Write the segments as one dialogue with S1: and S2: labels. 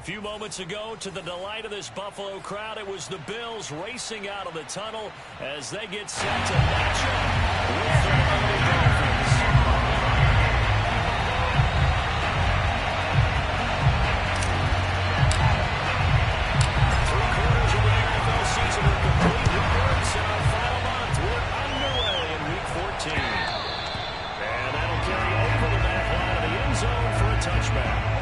S1: A few moments ago, to the delight of this Buffalo crowd, it was the Bills racing out of the tunnel as they get set to match up with the Miami Dolphins. Three-quarters of the NFL season are complete. Reports in our final month. We're underway in Week 14. And that'll carry over the back line of the end zone for a touchback.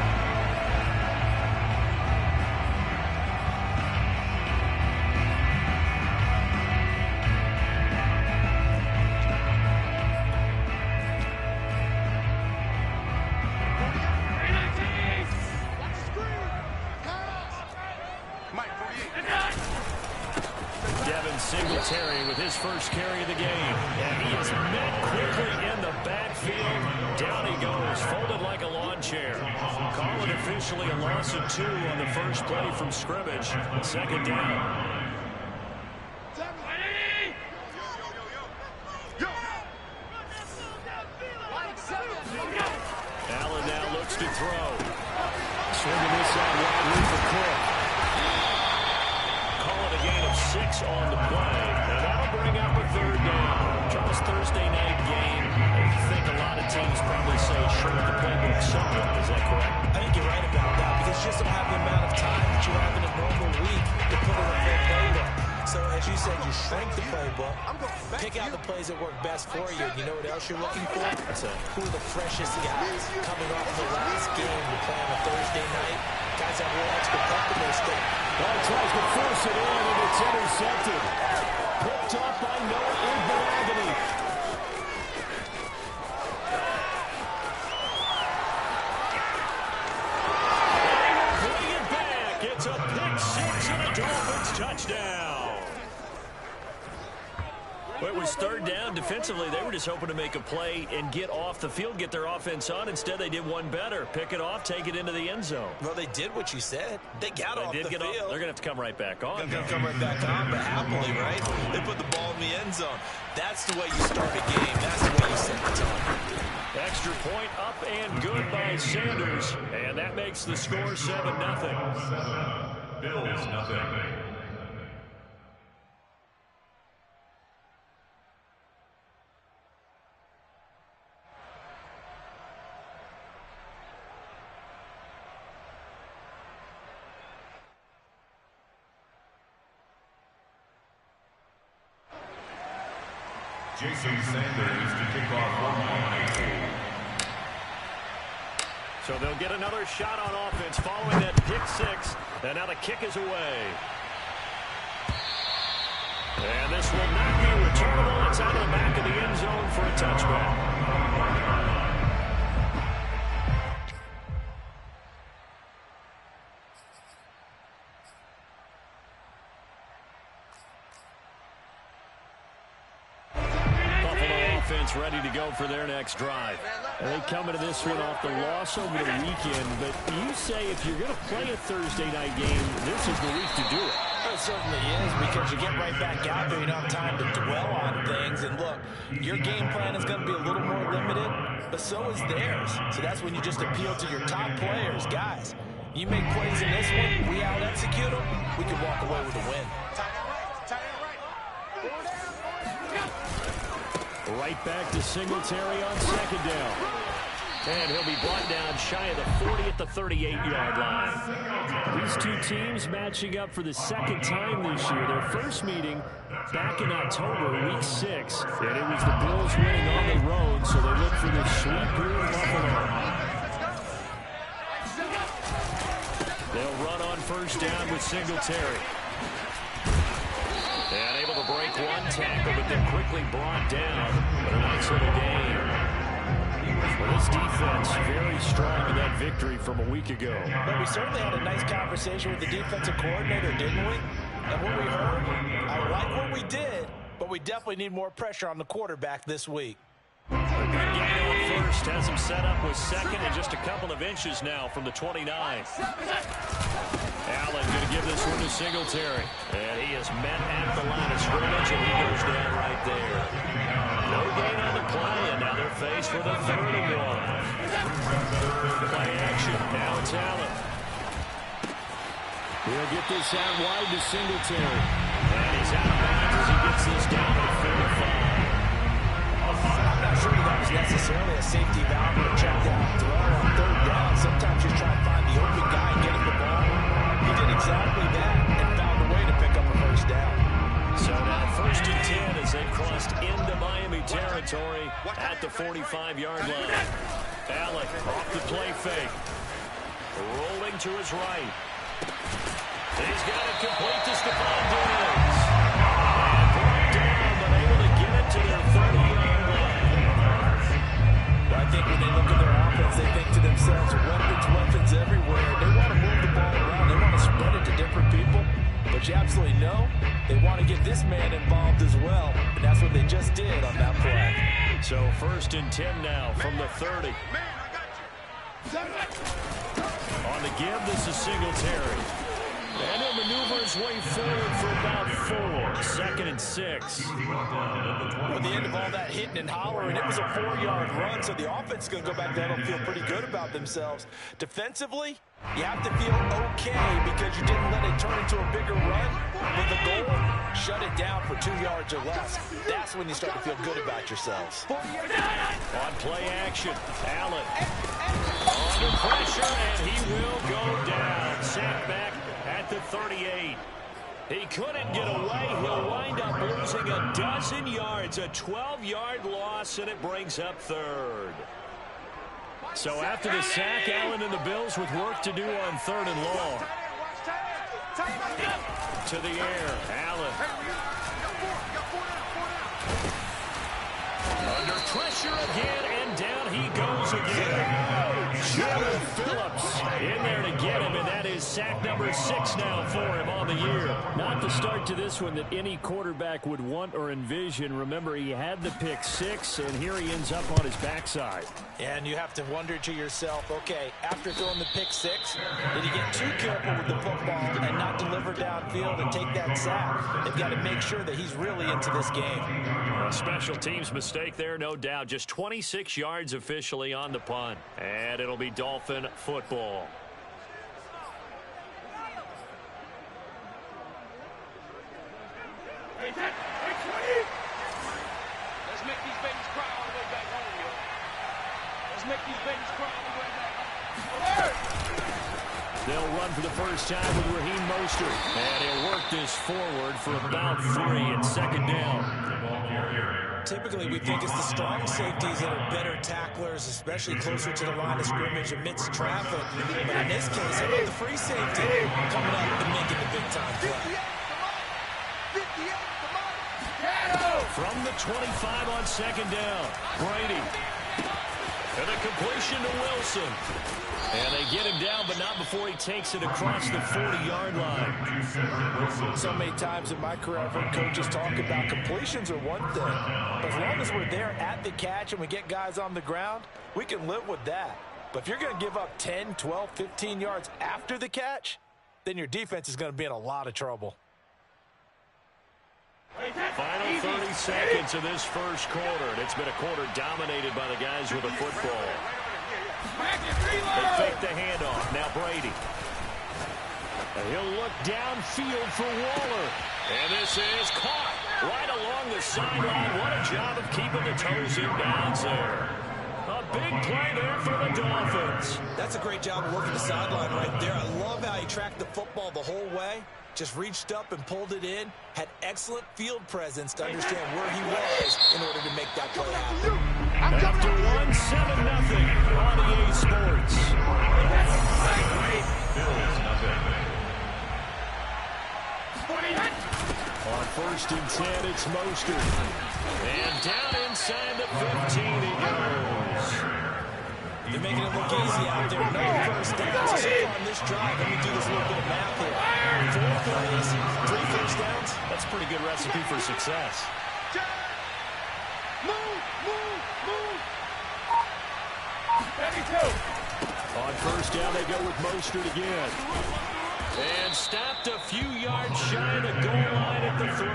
S1: Singletary with his first carry of the game. And he is met quickly in the backfield. Down he goes, folded like a lawn chair. Call it officially a loss of 2 on the first play from scrimmage. Second down. Allen now looks to throw. Swinging this out wide for Cook. Call it a gain of 6 on the play. And that'll bring up a third down. Charles, Thursday night game. I think a lot of teams probably say shrink the playbook somewhat. Is that correct?
S2: I think you're right about that because you just don't have the amount of time that you have in a normal week to put in a full playbook. So as you said, you shrink the playbook, pick out the plays that work best for you. And you know what else you're looking for? Who are the freshest guys coming off the last game to play on a Thursday night? Guys have a little extra pep in their step.
S1: Well, tries to force it in, and it's intercepted. Picked off by Noah Igbinoghene. Bring it back. It's a pick 6 and a Dolphins touchdown. Well, it was third down. Defensively, they were just hoping to make a play and get off the field, get their offense on. Instead, they did one better. Pick it off, take it into the end zone.
S2: Well, they did what you said. They got off the field.
S1: They're going to have to come right back on.
S2: They're going to come right back on, but happily, right? They put the ball in the end zone. That's the way you start a game. That's the way you set the tone.
S1: Extra point up and good by Sanders. And that makes the score 7-0.
S3: Bills nothing. Jason Sanders to kick off for Miami.
S1: So they'll get another shot on offense following that pick 6. And now the kick is away. And this will not be returnable. It's out of the back of the end zone for a touchback. Ready to go for their next drive. They come into this one off the loss over the weekend, but you say if you're going to play a Thursday night game, this is the week to do it.
S2: It certainly is, because you get right back out there. You don't have time to dwell on things. And look, your game plan is going to be a little more limited, but so is theirs. So that's when you just appeal to your top players. Guys, you make plays in this one, we out-execute them, we can walk away with a win.
S1: Right back to Singletary on second down. And he'll be brought down shy of the 40 at the 38-yard line. These two teams matching up for the second time this year. Their first meeting back in October, Week 6. And it was the Bills winning on the road, so they look for the sweep here in Buffalo. They'll run on first down with Singletary. And able to break one tackle, but then quickly brought down. But a nice little gain. Well, this defense very strong in that victory from a week ago.
S2: But we certainly had a nice conversation with the defensive coordinator, didn't we? And what we heard, I like what we did, but we definitely need more pressure on the quarterback this week.
S1: A good gain on first. Has him set up with second and just a couple of inches now from the 29. Allen going to give this one to Singletary. And he is met at the line of scrimmage, and he goes down right there. No gain on the play, and now they're faced with a 3rd and 1. Play action. Now it's Allen. He'll get this out wide to Singletary. And he's out of bounds as he gets this down to 45.
S2: I'm not sure that was necessarily a safety valve or a check down throw on third down. Sometimes you try to find the open guy and get him the ball. He did exactly that and found a way to pick up a first down.
S1: So now 1st and 10 as they've crossed into Miami territory at the 45-yard line. Allen off the play fake. Rolling to his right. He's got it complete to Stephon Diggs. And brought down, but able to get it to their 30-yard line.
S2: I think when they look at their offense, they think to themselves, weapons everywhere. They want to move the ball around. They want to spread it to different people. But you absolutely know they want to get this man involved as well. And that's what they just did on that play.
S1: So 1st and 10 now from the 30. On the give, this is Singletary. And he'll maneuver his way forward for about 4. 2nd and 6.
S2: At the end of all that hitting and hollering, it was a 4-yard run, so the offense is going to go back down and feel pretty good about themselves. Defensively, you have to feel okay because you didn't let it turn into a bigger run. With the goal, shut it down for 2 yards or less. That's when you start to feel good about yourselves.
S1: On play action, Allen under pressure, and he will go down. Sacked back at the 38. He couldn't get away. He'll wind up losing a dozen yards, a 12-yard loss, and it brings up 3rd. So after the sack, Allen and the Bills with work to do on 3rd and long. To the air, Allen. Under pressure again, and down he goes again. Jordan Phillips in there to get him, and that is sack number 6 now for him on the year. Not the start to this one that any quarterback would want or envision. Remember, he had the pick 6, and here he ends up on his backside.
S2: And you have to wonder to yourself, okay, after throwing the pick 6, did he get too careful with the football and not deliver downfield and take that sack? They've got to make sure that he's really into this game.
S1: A special teams mistake there, no doubt. Just 26 yards officially on the punt. And it'll be Dolphin football.
S4: Let's make these babies cry all the way back home, yo. Let's make these babies cry all the way back home.
S1: They'll run for the first time with Raheem Mostert. And he'll work this forward for about 3 and 2nd down.
S2: Typically, we think it's the strong safeties that are better tacklers, especially closer to the line of scrimmage amidst traffic. But in this case, how about the free safety coming up and making the big-time play?
S1: From the 25 on 2nd down, Brady. And a completion to Wilson. And they get him down, but not before he takes it across the 40-yard line.
S2: So many times in my career, I've heard coaches talk about completions are one thing. But as long as we're there at the catch and we get guys on the ground, we can live with that. But if you're going to give up 10, 12, 15 yards after the catch, then your defense is going to be in a lot of trouble.
S1: Final 30 seconds of this first quarter, and it's been a quarter dominated by the guys with the football. They fake the handoff. Now Brady. And he'll look downfield for Waller. And this is caught right along the sideline. What a job of keeping the toes in bounds there. A big play there for the Dolphins.
S2: That's a great job of working the sideline right there. I love how he tracked the football the whole way. Just reached up and pulled it in. Had excellent field presence to understand where he was in order to make that play happen.
S1: After 1-7-0 on EA Sports. On 1st and 10, it's Mostert. And down inside the 15 he goes.
S2: They're making it look easy out there. No first downs. So far on this drive, let me do this little bit of math here. 4 plays, 3 first downs.
S1: That's a pretty good recipe for success. On 1st down, they go with Mostert again. And stopped a few yards shy of the goal line at the 3.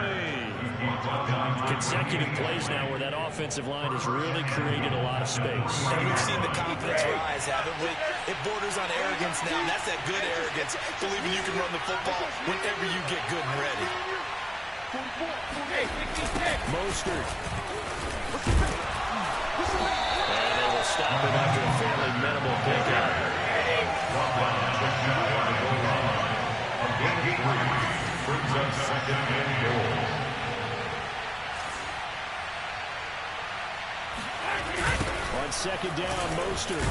S1: Consecutive plays now where that offensive line has really created a lot of space.
S2: And we've seen the confidence rise, haven't we? It borders on arrogance now, and that's that good arrogance, believing you can run the football whenever you get good and ready.
S1: Mostert. And they will stop it after a fairly minimal pickup.
S3: Brings up second and goal.
S1: On second down, Mostert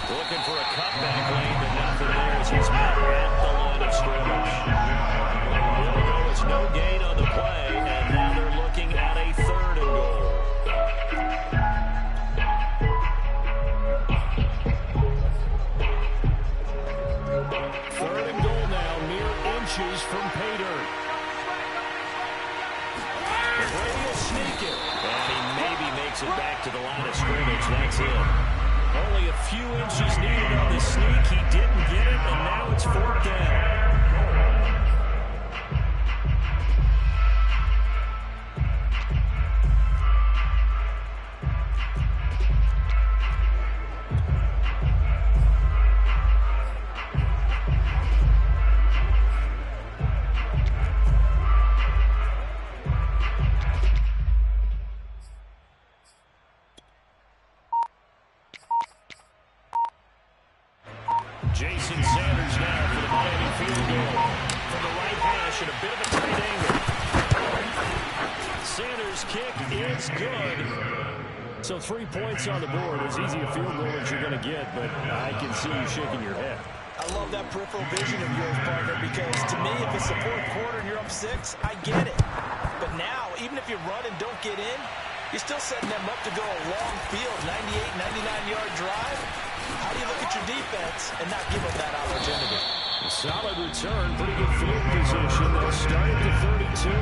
S1: looking for a cutback lane, but nothing there as he's met at the line of scrimmage. It's no gain on the play, and now they're looking at a 3rd and goal. Third and goal now, mere inches from pay dirt. Brady will sneak it, and he maybe makes it back to the line of scrimmage. That's it. Only a few inches needed on the sneak. He didn't get it, and now it's 4th down. Jason Sanders now for the Miami field goal. From the right hash at a bit of a tight angle. Sanders' kick is good. So 3 points on the board. As easy a field goal as you're going to get, but I can see you shaking your head.
S2: I love that peripheral vision of yours, partner, because to me, if it's the 4th quarter and you're up 6, I get it. But now, even if you run and don't get in, you're still setting them up to go a long field, 98, 99-yard drive. How do you look at your defense and not give them that opportunity?
S1: A solid return, pretty good field position. They'll start at the 32.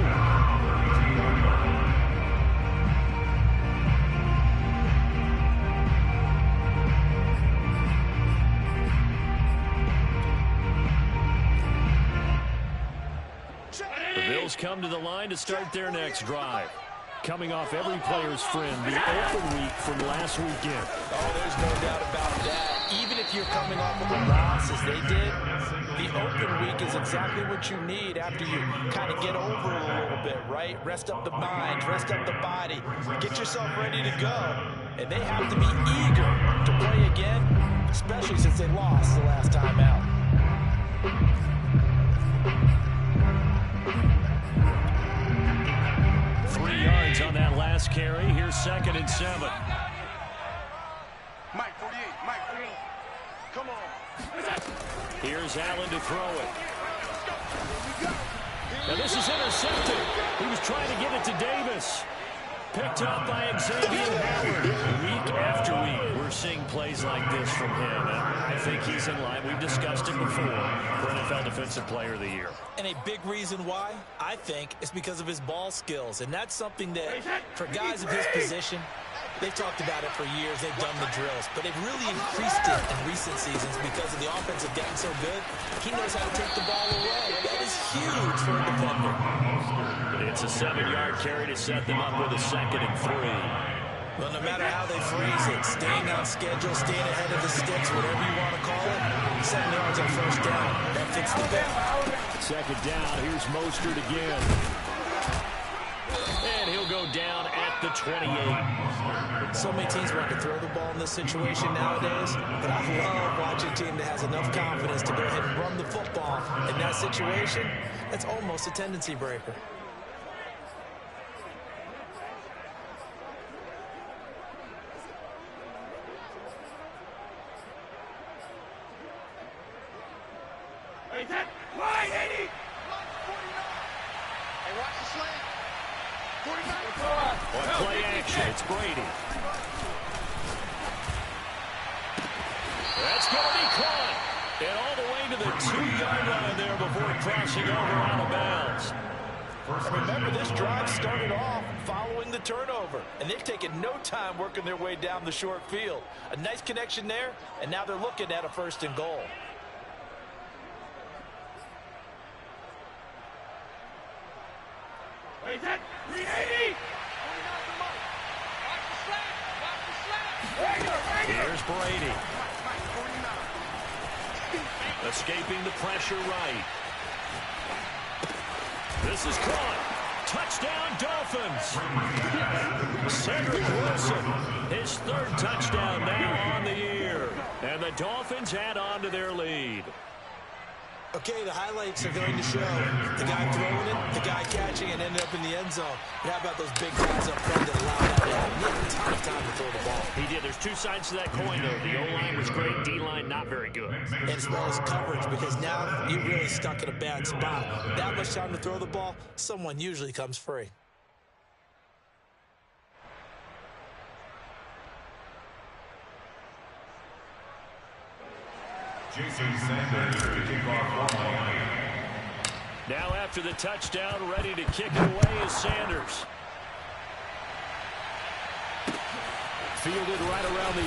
S1: The Bills come to the line to start their next drive. Coming off every player's friend, the open week from last weekend.
S2: Oh, there's no doubt about that. Even if you're coming off of a loss as they did, the open week is exactly what you need after you kind of get over it a little bit, right? Rest up the mind, rest up the body, get yourself ready to go. And they have to be eager to play again, especially since they lost the last time out.
S1: On that last carry, here's 2nd and 7.
S4: Mike 48, Mike 48. Come on.
S1: Here's Allen to throw it. Now this is intercepted. He was trying to get it to Davis. Picked up by Xavier Howard. Week after week, we're seeing plays like this from him. I think he's in line. We've discussed it before for NFL Defensive Player of the Year.
S2: And a big reason why, I think, is because of his ball skills. And that's something that, for guys of his position, they've talked about it for years. They've done the drills. But they've really increased it in recent seasons because of the offense have gotten so good. He knows how to take the ball away. That is huge for a defender.
S1: It's a 7-yard carry to set them up with a 2nd and 3.
S2: Well, no matter how they phrase it, staying on schedule, staying ahead of the sticks, whatever you want to call it, 7 yards on 1st down. That fits the bill.
S1: 2nd down. Here's Mostert again. And he'll go down at the 28.
S2: So many teams want to throw the ball in this situation nowadays, but I love watching a team that has enough confidence to go ahead and run the football. In that situation, that's almost a tendency breaker.
S4: Line 80. Hey, watch the slant. 49.
S1: On play action, it's Brady. That's going to be caught. And all the way to the 2-yard line there before crossing over out of bounds.
S2: And remember, this drive started off following the turnover, and they've taken no time working their way down the short field. A nice connection there, and now they're looking at a 1st and goal.
S1: Here's Brady. Escaping the pressure right. This is caught. Touchdown, Dolphins. Cedric Wilson, his third touchdown now on the year. And the Dolphins add on to their lead.
S2: Okay, the highlights are going to show the guy throwing it, the guy catching it, ended up in the end zone. But how about those big guys up front that allowed that to happen? He had a ton of time to throw the ball.
S1: He did. There's two sides to that coin, though. The O-line was great, D-line not very good.
S2: And as well as coverage, because now you're really stuck in a bad spot. That much time to throw the ball, someone usually comes free.
S3: Jason Sanders to kick off for Miami.
S1: Now after the touchdown, ready to kick it away is Sanders. Fielded right around the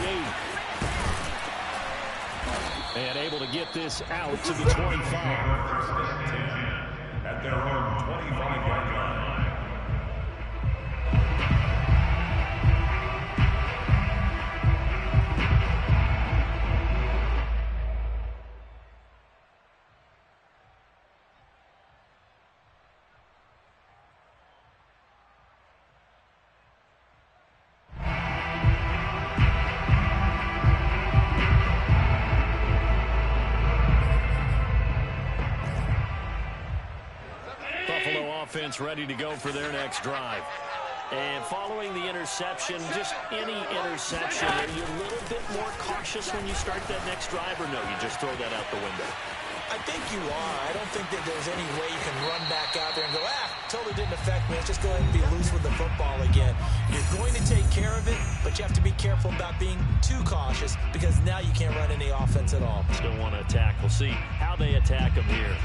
S1: 8. And able to get this out to the 25.
S3: At their own 25-yard line.
S1: Offense ready to go for their next drive. And following the interception, just any interception, are you a little bit more cautious when you start that next drive, or no, you just throw that out the window?
S2: I think you are. I don't think that there's any way you can run back out there and go, totally didn't affect me. Let's just go ahead and be loose with the football again. You're going to take care of it, but you have to be careful about being too cautious because now you can't run any offense at all.
S1: Still want to attack. We'll see how they attack them here.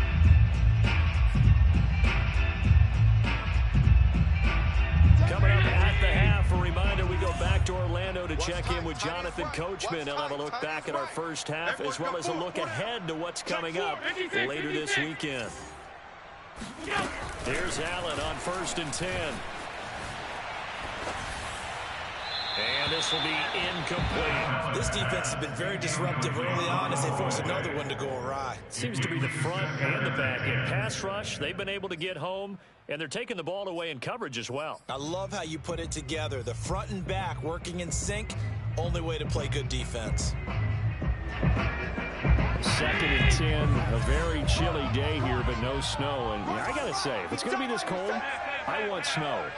S1: Coming up at the half, a reminder, we go back to Orlando to check in with Jonathan Coachman. He'll have a look back at our first half as well as a look ahead to what's coming up later this weekend. Here's Allen on 1st and 10. And this will be incomplete.
S2: This defense has been very disruptive early on as they force another one to go awry.
S1: Seems to be the front and the back end. Pass rush, they've been able to get home, and they're taking the ball away in coverage as well.
S2: I love how you put it together. The front and back working in sync, only way to play good defense.
S1: 2nd and 10, a very chilly day here, but no snow. And I got to say, if it's going to be this cold, I want snow.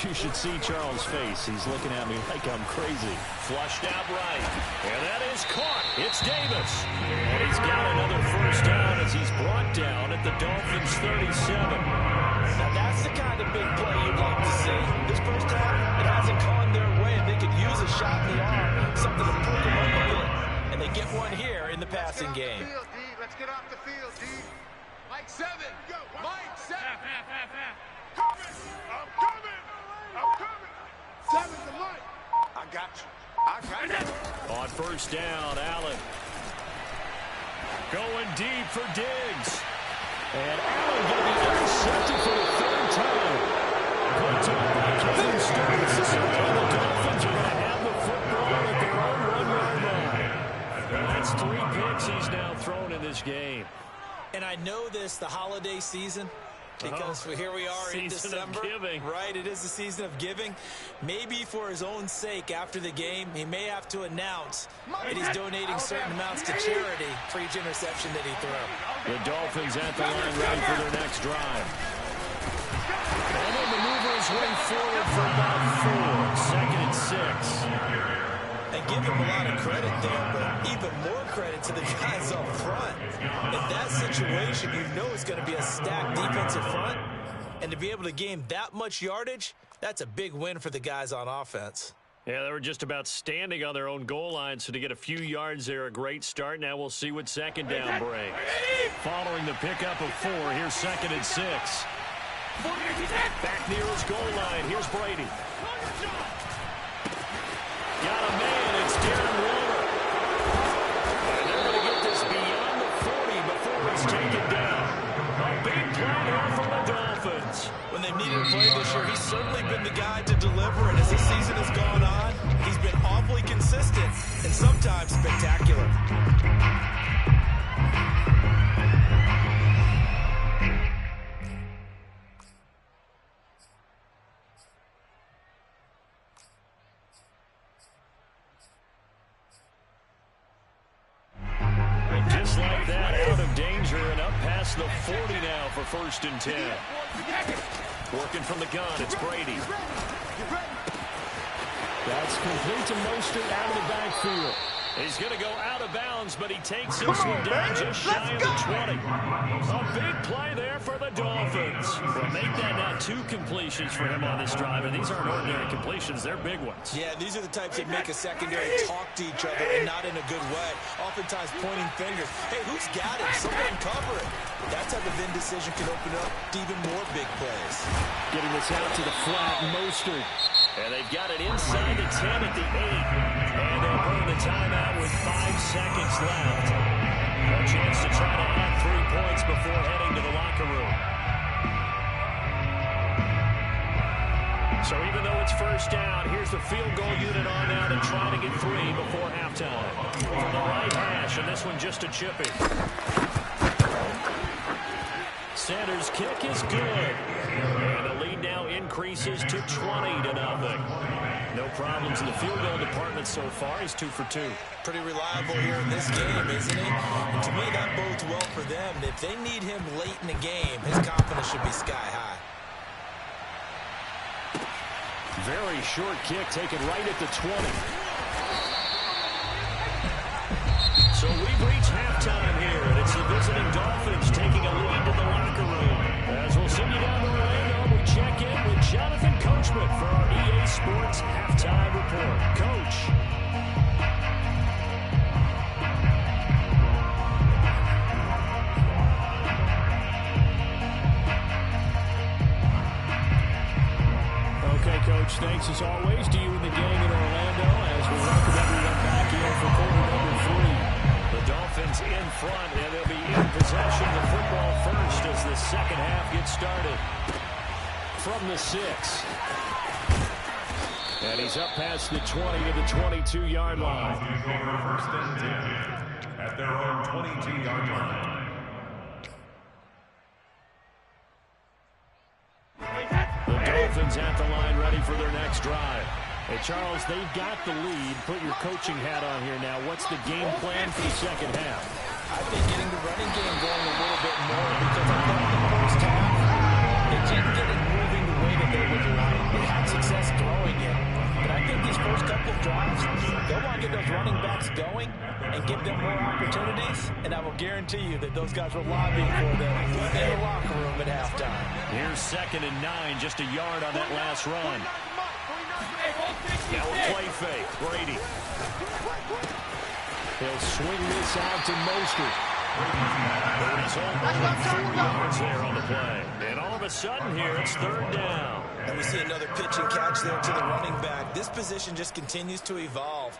S1: You should see Charles' face. He's looking at me like I'm crazy. Flushed out right. And that is caught. It's Davis. And he's got another first down as he's brought down at the Dolphins' 37.
S2: Now that's the kind of big play you'd like to see. This first half, it hasn't gone their way. They could use a shot in the arm, something to perk them up a bit. And they get one here in the passing game.
S4: Let's get off the field, D. Mike 7. Mike 7. Coming. I'm coming. I'm coming. 7 to Mike. I got you. I got you.
S1: On first down, Allen. Going deep for Diggs. And Allen going to be intercepted for the 3rd time. Good time by Kevin Stearns. And the Dolphins are going to have the football at their own 1-yard line. And that's 3 picks he's now thrown in this game.
S2: And I know this, the holiday season, because here we are in December.
S1: Of giving.
S2: Right, it is the season of giving. Maybe for his own sake after the game, he may have to announce that he's donating certain amounts to charity for each interception that he threw.
S1: The Dolphins at the line ready for their next drive. And he'll maneuver his way forward for about 4. 2nd and 6.
S2: And give him a lot of credit there, but even more credit to the guys up front. In that situation, you know it's going to be a stacked defensive front. And to be able to gain that much yardage, that's a big win for the guys on offense.
S1: Yeah, they were just about standing on their own goal line, so to get a few yards there, a great start. Now we'll see what 2nd down brings. Following the pickup of 4, here's 2nd and 6. Back near his goal line, here's Brady. Got a man, it's Darren Waller. And they're going to get this beyond the 40 before it's taken down. A big play there for the Dolphins.
S2: When they've needed a play this year, he's certainly been the guy to deliver. And as the season has gone on, he's been awfully consistent and sometimes spectacular.
S1: Just like that, out of danger and up past the 40 now for 1st and 10. Working from the gun, it's Brady. That's complete to Mostert out of the backfield. He's going to go out of bounds, but he takes this one down just shy of the 20. A big play there for the Dolphins. Well, make that now 2 completions for him on this drive, and these aren't ordinary completions. They're big ones.
S2: Yeah, these are the types that make a secondary talk to each other and not in a good way. Oftentimes pointing fingers. Hey, who's got him? Someone cover it. That type of indecision can open up to even more big plays.
S1: Getting this out to the flat, Mostert. And they've got it inside the 10 at the 8. And they'll burn the timeout with 5 seconds left. A chance to try to add 3 points before heading to the locker room. So even though it's 1st down, here's the field goal unit on now to try to get 3 before halftime. From the right hash, and this one just a chippy. Sanders' kick is good. And the lead now increases to 20-0. No problems in the field goal department so far. He's 2 for 2.
S2: Pretty reliable here in this game, isn't he? And to me, that bodes well for them. If they need him late in the game, his confidence should be sky high.
S1: Very short kick taken right at the 20. So we've reached halftime here, and it's the visiting Dolphins taking a lead to the locker room. As we'll send you down to Orlando, we check in with Jonathan Coachman for our EA Sports Halftime Report. Coach. Okay, Coach, thanks as always to you and the gang in Orlando as we welcome everyone back in for quarter number 3. The Dolphins in front, and they'll be in possession of the football first as the second half gets started. From the 6. And he's up past the 20 to the 22-yard line.
S3: First and 10 at their own 22-yard line.
S1: The Dolphins at the line ready for their next drive. Hey, Charles, they've got the lead. Put your coaching hat on here now. What's the game plan for the second half?
S2: I think getting the running game going a little bit more because I thought in the first half they didn't get it moving the way that they would like. They had success throwing it. But I think these first couple of drives, they'll want to get those running backs going and give them more opportunities. And I will guarantee you that those guys were lobbying for them in the locker room at halftime.
S1: Here's 2nd and 9, just a yard on that last run. Now a play fake. Brady. He'll swing this out to Mostert. He's only 4 yards there on the play. And all of a sudden here, it's 3rd down.
S2: And we see another pitch and catch there to the running back. This position just continues to evolve.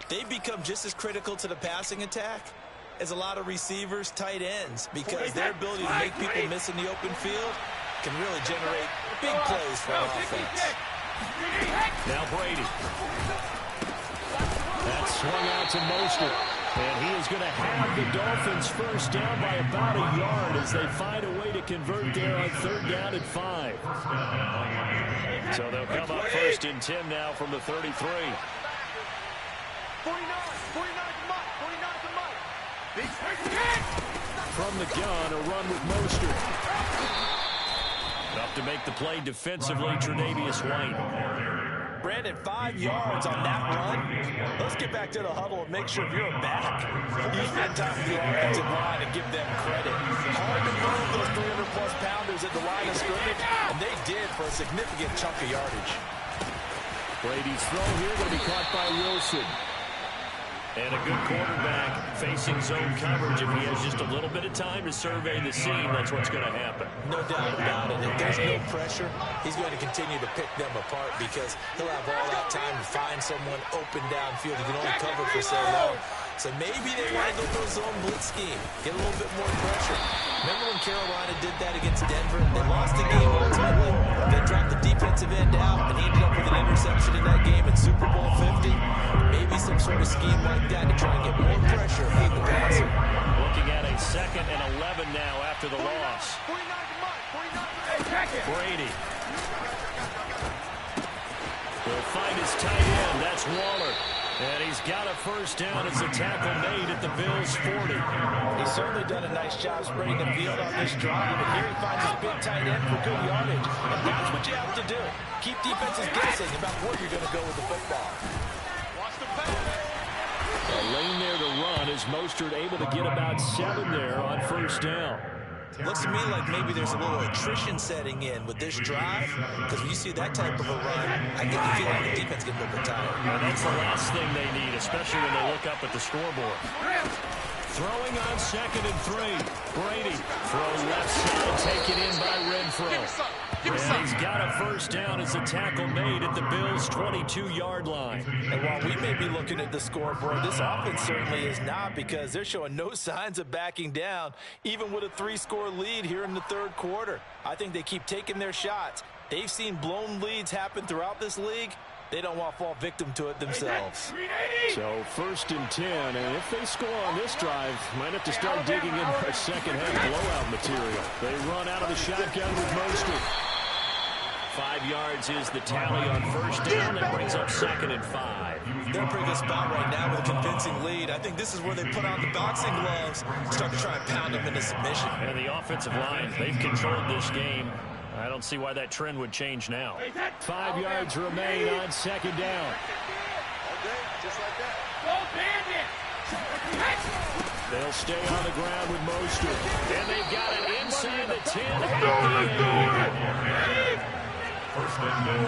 S2: They become just as critical to the passing attack as a lot of receivers, tight ends, because their ability to make people miss in the open field can really generate big plays for an offense.
S1: Now Brady. That swung out to Mostert. And he is going to have the Dolphins first down by about a yard as they find a way to convert there on 3rd down and 5. So they'll come up 1st and 10 now from the 33.
S4: 49 to Mike.
S1: From the gun, a run with Mostert. Up to make the play defensively, Tre'Davious White.
S2: Brandon, 5 yards on that run. Let's get back to the huddle and make sure if you're back, you spend time with the offensive line and give them credit. Hard to move those 300-plus pounders at the line of scrimmage, and they did for a significant chunk of yardage.
S1: Brady's throw here will be caught by Wilson. And a good quarterback facing zone coverage. If he has just a little bit of time to survey the scene, that's what's going to happen.
S2: No doubt about it. If there's no pressure, he's going to continue to pick them apart because he'll have all that time to find someone open downfield. He can only cover for so long. So maybe they want to go to a zone blitz scheme, get a little bit more pressure. Remember when Carolina did that against Denver? They lost the game ultimately. They dropped the defensive end out, and he ended up with an interception in that game in Super Bowl 50. Maybe some sort of scheme like that to try and get more pressure on the passer.
S1: Looking at a 2nd and 11 now after the loss. Brady will find his tight end. That's Waller. And he's got a first down as a tackle made at the Bills' 40.
S2: He's certainly done a nice job spreading the field on this drive, but here he finds his big tight end for good yardage. And that's what you have to do. Keep defenses guessing about where you're going to go with the football.
S4: Watch the pass.
S1: A lane there to run as Mostert able to get about 7 there on first down.
S2: Looks to me like maybe there's a little attrition setting in with this drive, because when you see that type of a run, I get the feeling the defense gets a little bit tired.
S1: And that's the last thing they need, especially when they look up at the scoreboard. Throwing on 2nd and 3. Brady throws left side, taken in by Renfro. And he's got a first down as a tackle made at the Bills' 22-yard line.
S2: And while we may be looking at the scoreboard, this offense certainly is not, because they're showing no signs of backing down, even with a 3-score lead here in the 3rd quarter. I think they keep taking their shots. They've seen blown leads happen throughout this league. They don't want to fall victim to it themselves.
S1: So 1st and 10, and if they score on this drive, might have to start digging in their second-half blowout material. They run out of the shotgun with Mostert. 5 yards is the tally on first down. That brings up 2nd and 5.
S2: They're in a pretty good spot right now with a convincing lead. I think this is where they put on the boxing gloves, start to try and pound them into submission.
S1: And the offensive line, they've controlled this game. I don't see why that trend would change now. 5 yards remain on 2nd down.
S4: Okay, just like that.
S1: They'll stay on the ground with Mostert. And they've got it inside the 10.
S3: Let's do it! First and goal.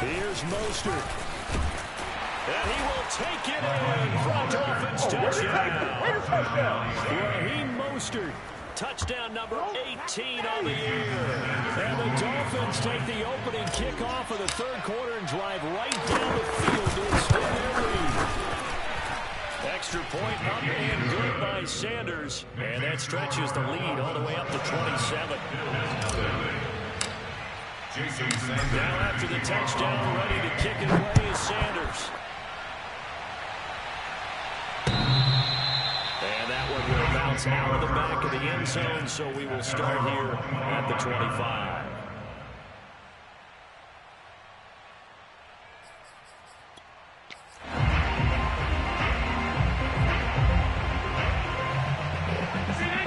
S1: Here's Mostert. And he will take it in for a Dolphins touchdown. Raheem Mostert, touchdown number 18 on the year. And the Dolphins take the opening kickoff of the 3rd quarter and drive right down the field to extend their lead. Extra point up and good by Sanders. And that stretches the lead all the way up to 27. Now after the touchdown, ready to kick it away is Sanders. And that one will bounce out of the back of the end zone, so we will start here at the 25.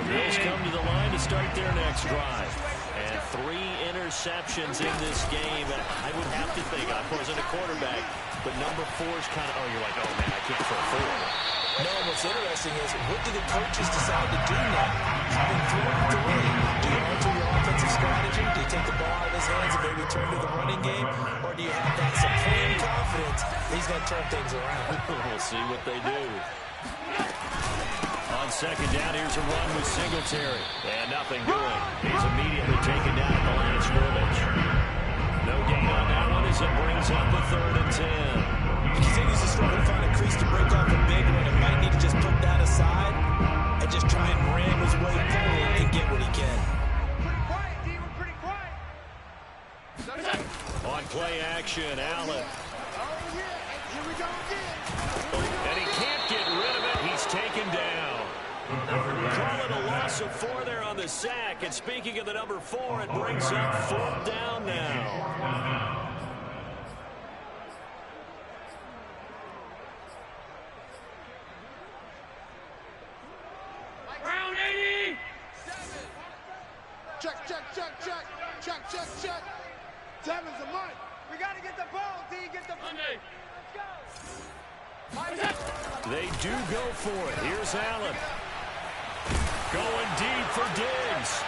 S1: Bills come to the line to start their next drive. And 3 interceptions in this game. And I would have to think, I wasn't a quarterback, but number 4 is kind of, you're like, oh, man, I can't throw 4.
S2: No, what's interesting is, what do the coaches decide to do now? Having thrown 3, do you alter your offensive strategy? Do you take the ball out of his hands and maybe turn to the running game? Or do you have that supreme confidence that he's going to turn things around?
S1: We'll see what they do. On 2nd down, here's a run with Singletary. And nothing doing. He's immediately taken down at the line of scrimmage. No gain on that one as it brings up a 3rd and 10.
S2: He continues to struggle to find a crease to break off a big one, and might need to just put that aside and just try and ram his way forward and get what he can.
S4: Pretty quiet, D. We're pretty quiet.
S1: On play action, Allen.
S4: Oh, yeah. Here we go again.
S1: And he can't get rid of it. He's taken down. Call it a loss of 4 there on the sack. And speaking of the number 4, it brings up 4th down now.
S4: Round 80. Check, check, check, check. Check, check, check. 7's a mic. We got to get the ball, D. Get the ball. Let's go.
S1: They do go for it. Here's Allen. Going deep for Diggs.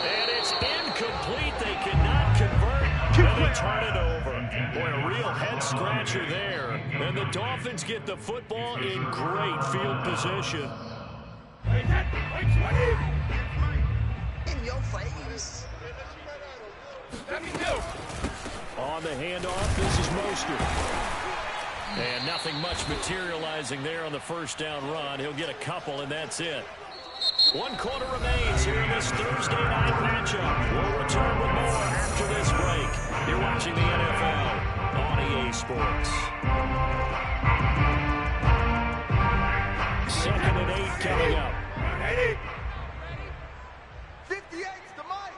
S1: And it's incomplete. They cannot convert. And they turn it over. Boy, a real head-scratcher there. And the Dolphins get the football in great field position.
S5: In your face.
S1: On the handoff, this is Mostert. And nothing much materializing there on the first down run. He'll get a couple, and that's it. 1 quarter remains here in this Thursday night matchup. We'll return with more after this break. You're watching the NFL on EA Sports. 2nd and 8 coming up.
S4: 58's the mic.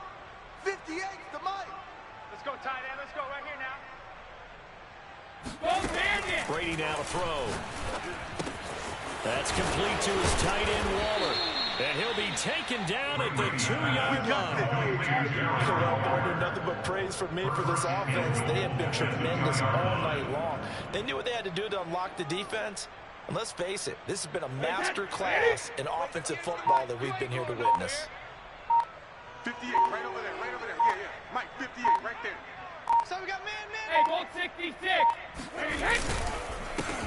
S4: 58's the mic.
S5: Let's go, tight end. Let's go right here now.
S1: Brady now to throw. That's complete to his tight end, Waller. And he'll be taken down at the 2-yard line.
S2: Nothing but praise from me for this offense. They have been tremendous all night long. They knew what they had to do to unlock the defense. And let's face it, this has been a master class in offensive football that we've been here to witness.
S4: 58, right over there, right over there. Yeah, yeah. Mike, 58, right there. So we got man.
S5: Hey, goal 66.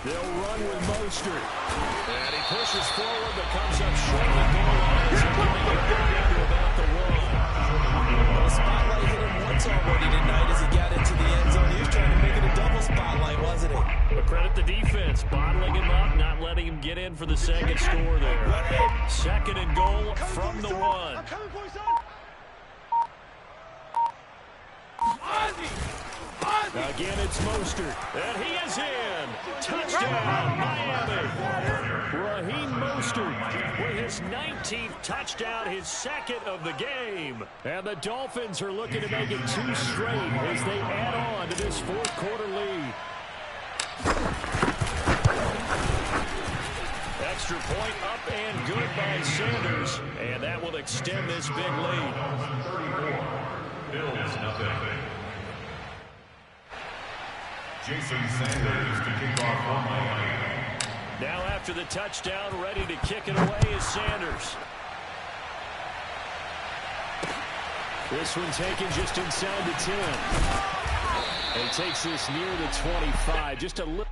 S1: They'll run with Mostert. And he pushes forward, but comes up short of the goal line. So coming back to about the one.
S2: Well, the spotlight hit him once already tonight as he got into the end zone. He was trying to make it a double spotlight, wasn't he?
S1: But credit the defense, bottling him up, not letting him get in for the second score there. 2nd and goal from the 1.
S4: I'm coming for you, son.
S1: Again, it's Mostert. And he is in. Touchdown, Miami. Raheem Mostert with his 19th touchdown, his 2nd of the game. And the Dolphins are looking to make it 2 straight as they add on to this 4th quarter lead. Extra point up and good by Sanders. And that will extend this big lead.
S3: Bills nothing. Jason Sanders to kick off for Miami.
S1: Now after the touchdown, ready to kick it away is Sanders. This one taken just inside the 10. And he takes this near the 25. Just a little.